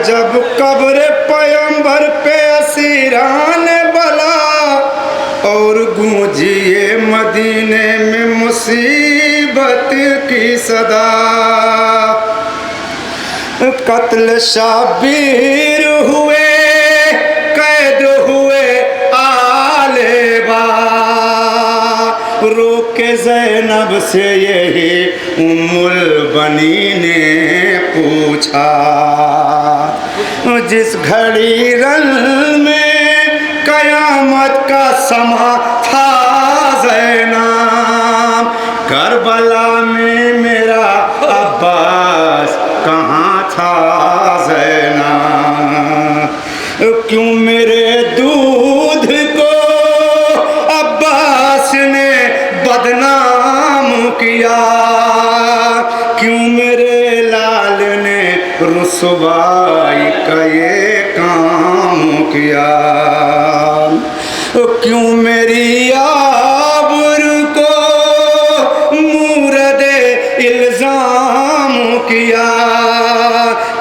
जब कब्र पैगंबर पे असीरान बला और गूंजिए मदीने में मुसीबत की सदा। कत्ल शाबीर हुए, कैद हुए आलेबा, रोके ज़ैनब से यही उम्मुल बनी ने पूछा। जिस घड़ी रन में कयामत का समा था ज़ैनब, करबला में मेरा अब्बास कहाँ था ज़ैनब। क्यों मेरे दूध को अब्बास ने बदनाम किया, क्यों मेरे लाल ने रुसवाई का ये काम किया, क्यों मेरी आबरू को मूरदे इल्जाम किया,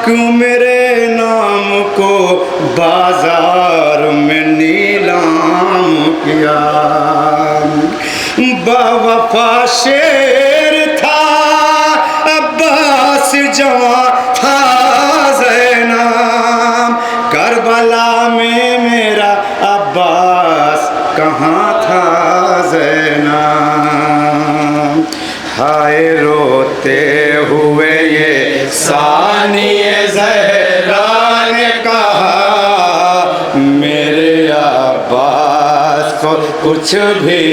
क्यों मेरे नाम को बाजार में नीलाम किया। बावफा शेर था अब्बास, जवां था ज़ैनब, करबला में मेरा अब्बास कहाँ था ज़ैनब। हाय रोते हुए ये सानिए ज़हरा ने कहा, मेरे अब्बास को कुछ भी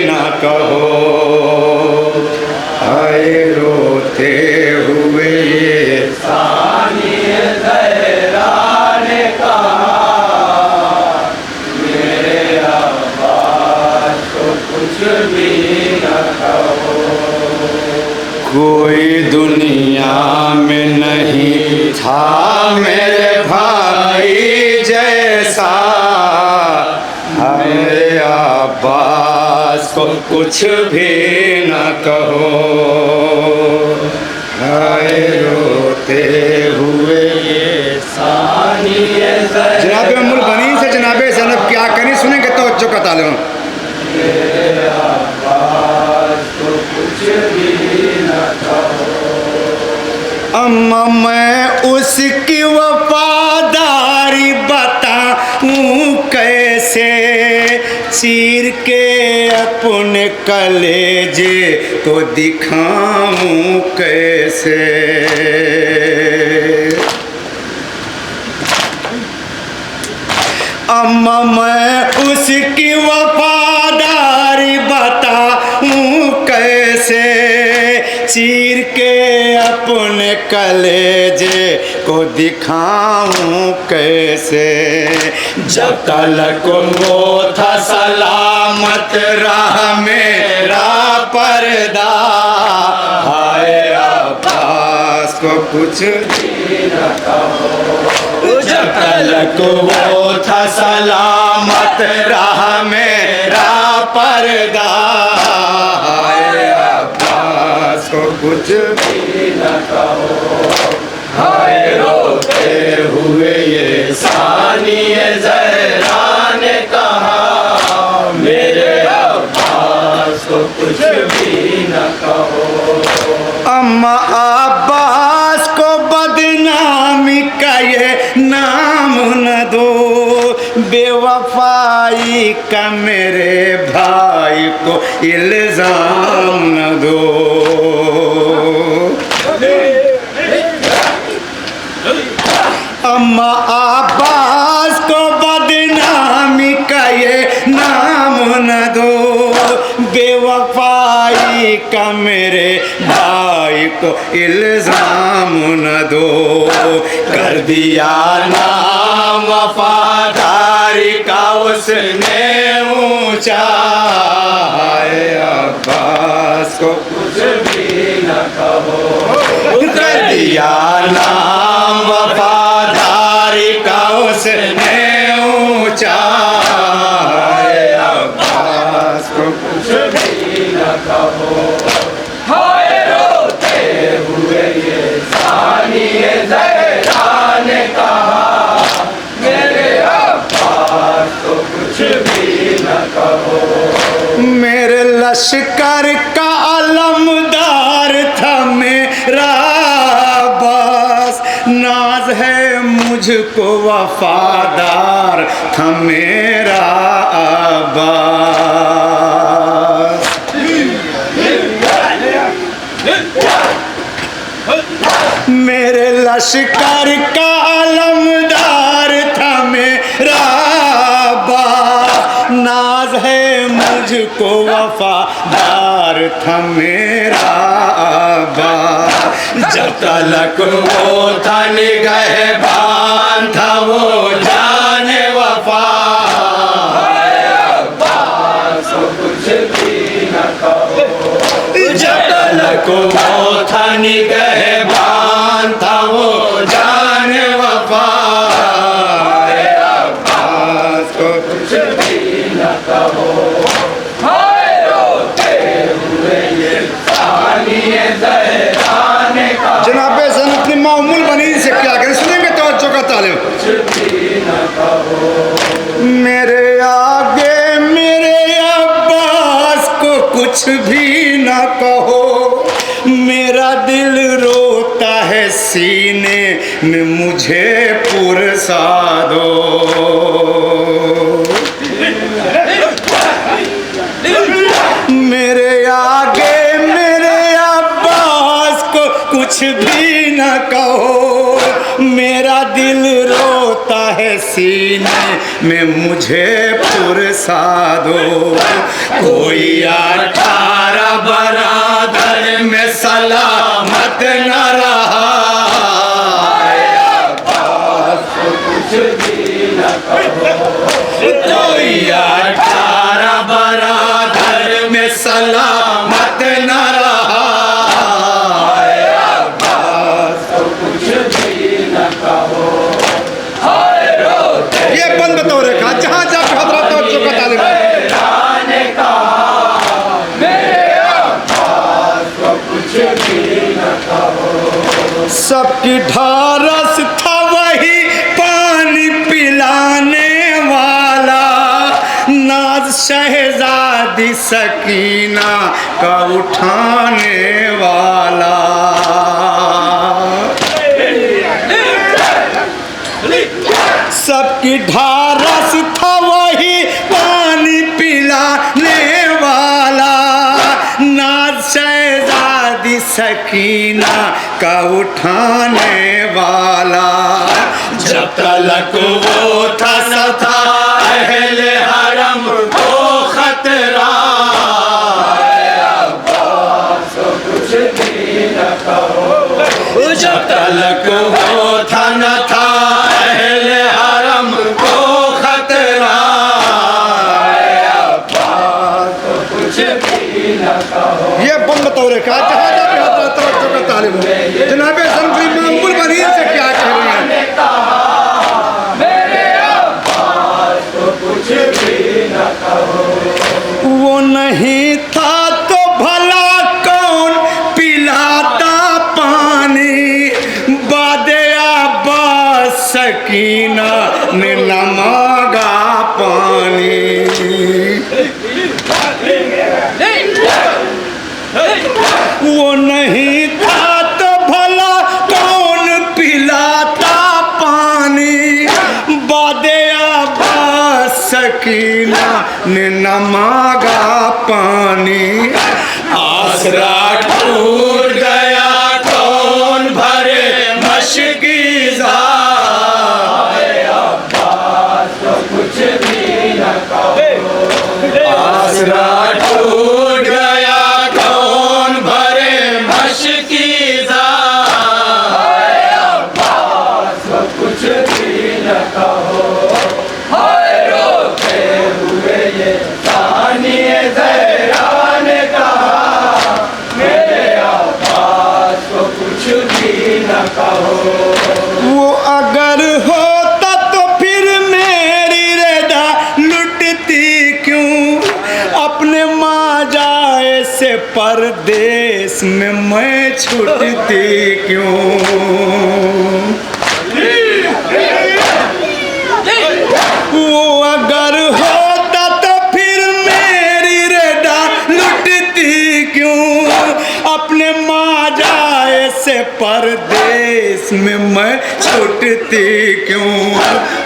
न कहो। हाय रोते हुए ये सानिए ज़हरा ने कहा, मेरे अब्बास को कुछ भी न कहो। कोई दुनिया में नहीं था मेरे भाई जैसा, मेरे अब्बास को कुछ भी न कहो। हाय रोते हुए ये सानिए जनाब उम्मुल बनीन से जनाब ज़ैनब क्या करें, सुनेंगे तो जो कता लो। मेरे अब्बास को कुछ भी न कहो। अम्मा मैं उसकी वफादारी बताऊं कैसे, चीर के अपने कलेजे को दिखाऊं कैसे। अम्मा मैं उसकी वफादारी बताऊं कैसे, चीर के अपने कलेजे को दिखाऊं कैसे। जब तलक वो था सलामत राह मेरा पर्दा, हाय अब्बास को कुछ भी न कहो। जब तलक वो था सलामत राह मेरा पर्दा, हाय अब्बास को कुछ भी न कहो। हाय रोते हुए ये सानिए ज़हरा ने कहा, मेरे अब्बास को कुछ भी न कहो। अम्मा अब्बास को बदनामी का ये नाम न दो, बेवफाई का मेरे भाई को इल्जाम न दो। अम्मा अब्बास को बदनामी का ये नाम न दो, बेवफाई का मेरे भाई को इल्जाम न दो। कर दिया नाम वफादारी का उसने ऊंचा, हाय अब्बास को कुछ भी न कहो। कर दिया नाम वफादारी का उसने ऊंचा, हाय अब्बास को कुछ भी न कहो। हाय रोते हुए ये सानिए ज़हरा ने कहा, लश्कर का अलमदार था मेरा अब्बास, नाज है मुझको वफादार था मेरा अब्बास। मेरे लश्कर का अलमदार था मेरा अब्बास, नाज है मुझको वफादार था मेरा अब्बास। जब तलक वो था निगहबान था वो जाने वफा, अब्बास कुछ भी न कहो। जब तलक वो था निगहबान था वो जाने वफा, अब्बास को कुछ भी न कहो। जनाब सन अपनी मामूल बनी से क्या करें, सुनेंगे तवज्जो का तालिब। मेरे आगे मेरे अब्बास को कुछ भी न कहो, मेरा दिल रोता है सीने में मुझे पुरसा दो। मेरे आगे मेरे अब्बास को कुछ भी न कहो, मेरा दिल रोता है सीने में मुझे पुरसा दो। कोई 18 बरादर में सलामत न रहा, अब्बास को कुछ भी न कहो। कोई 18 बरादर में सलामत न रहा, अब्बास को कुछ भी न कहो। ये बंद तो रेखा जहाँ जहाँ पे हजरत तवज्जो का तालिब है। सबकी ढारस था वही पानी पिलाने वाला, नाज शहजादी सकीना का उठाने वाला। सबकी ढारस था वही पानी पिलाने वाला, नाज शहजादी सकीना का उठाने वाला। जब तलक वो था सता अहले हरम को खतरा, अब्बास को कुछ भी न कहो। जब तलक वो था न था अहले हरम को खतरा, अब्बास को कुछ भी न कहो। ये बंद तौरे का जहाँ जहाँ पे हजरत तवज्जो का तालिब है। जनाब ज़नफ़ी मामूल बनी से क्या कह रही हैं? वो नहीं था तो भला कौन पिलाता पानी, बादे अब्बास सकीना ने न मांगा पानी। वो नहीं था तो भला कौन पिलाता पानी, बादे अब्बास सकीना ने न मांगा पानी। आसरा टूट गया कौन भरे मशकीज़ा, अब्बास तो कुछ भी न कहो। आसरा टूट गया कौन भरे मशकीज़ा, अब्बास तो कुछ भी न कहो। रोते हुए ये सानिए ज़हरा ने कहा, मेरे अब्बास को कुछ भी न कहो। वो अगर होता तो फिर मेरी रदा लुटती क्यों, अपने माँ जाए से परदेश में मैं छूटती क्यों। वो अगर होता तो फिर मेरी रदा लुट परदेश में मैं छूटती क्यों?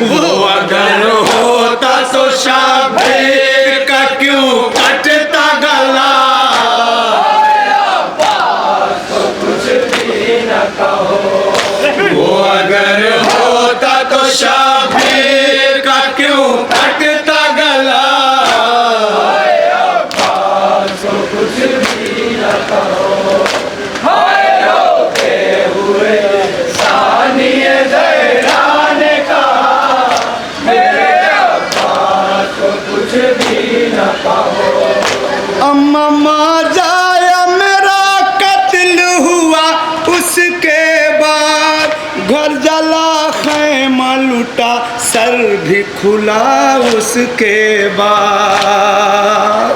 वो अगर होता तो शाबीर का क्यों कटता गला? कुछ भी न कहो। वो अगर होता तो शाबीर का क्यों कटता गला? कुछ भी न कहो। होते हुए सानिए ज़हरा ने कहा मेरे अब्बास को कुछ भी न कहो। अम्मा जाया मेरा कत्ल हुआ उसके बाद घर जला खैमा लुटा सर भी खुला उसके बाद।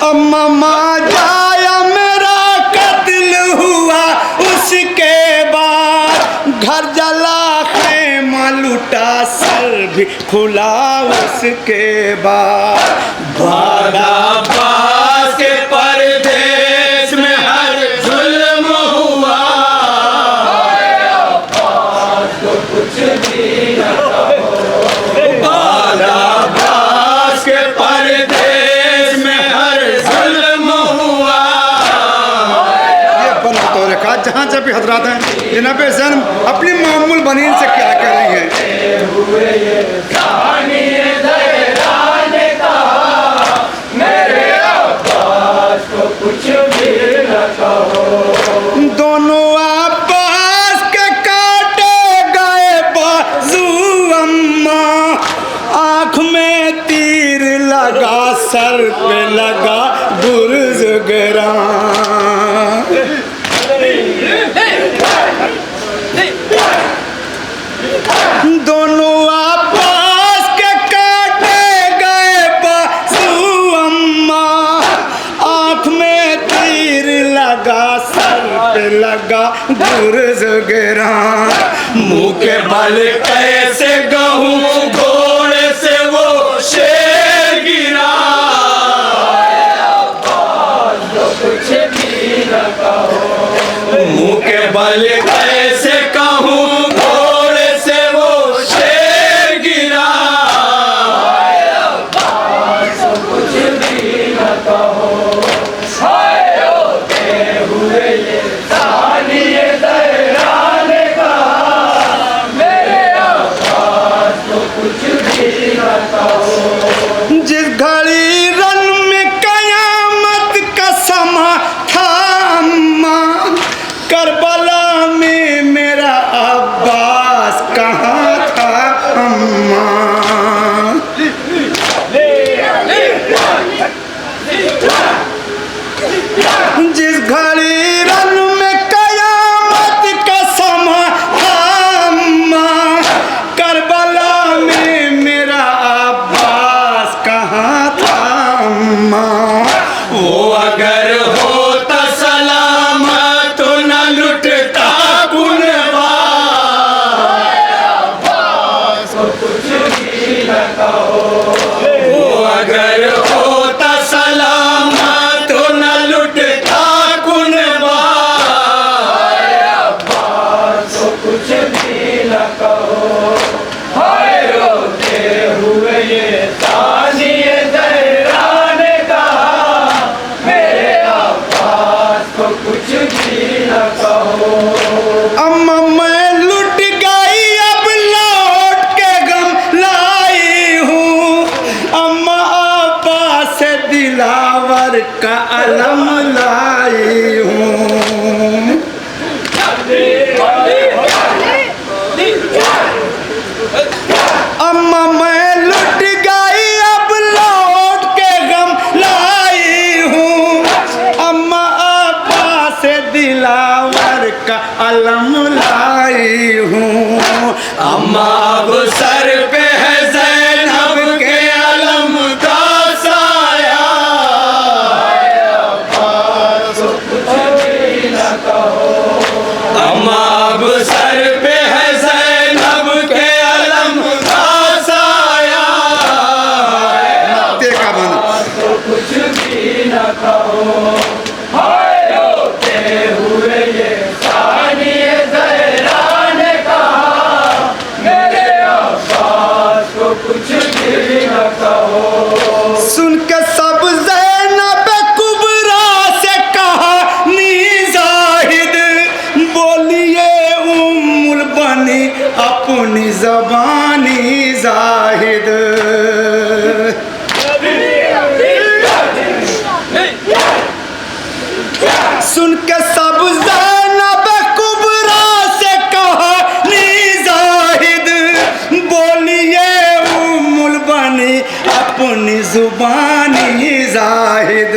अम्मा जाया मेरा कत्ल हुआ उसके बाद घर जला खैमा लुटा सर भी खुला उसके बाद। भागा अब्बास के परदेश में हर जुल्म हुआ। अब्बास को कुछ भी न कहो। भागा अब्बास के परदेश में हर जुल्म हुआ। ये बना तो रखा जहाँ जब भी हजरात हैं जनाब हुसैन अपनी मामूल बनीन से क्या कर रही हैं। कुछ भी न कहो। दोनों अब्बास के काटे गए बाजू अम्मा आँख में तीर लगा सर पे लगा गुर्ज गिरा। दोनों अब्बास के काटे गए बाजू अम्मा आँख में तीर लगा सर पे लगा गुर्ज गिरा। मुंह के बल कैसे गहूं घोड़े से वो शेर गिरा। कुछ भी न कहो। मुंह के बल कैसे कहूं घोड़े से वो शेर गिरा। कुछ भी न कहो। होते हुए ये सानिए ज़हरा ने कहा मेरे अब्बास को कुछ भी न कहो। जिस घड़ी रन में कयामत का समा था अम्मा करबला में मेरा अब्बास कहाँ था अम्मा? जिस घड़ी रन में कयामत का समा था अम्मा करबला में मेरा अब्बास कहाँ था अम्मा? वो अगर होता सलामत तो न लुटता कुनवा। कुछ भी न कहो। वो अगर होता सलामत तो न लुटता कुनवा। कुछ भी न कहो। होते हुए ये सानिए ज़हरा ने कहा मेरे अब्बास को कुछ भी न कहो। अम्मा मैं लुट गई अब लौट के गम लाई हूँ। अम्मा अब्बास से दिलावर का अलम लाई हूँ। अम्मा मैं लुट गई अब लौट के गम लाई हूँ। अम्मा अब्बास से दिलावर का अलम लाई हूँ। अम्मा अब सर पे है ज़ैनब के अलम का साया। कुछ भी न कहो। अम्मा अब सर पे है ज़ैनब के अलम का साया। देखा बना कुछ भी न कहो। बोलिए उम्मुल बनी अपनी ज़बानी जाहिद। सुन के सब ज़ैनब कुबरा से कहानी जाहिद, बोलिए उम्मुल बनी अपनी ज़ुबानी जाहिद।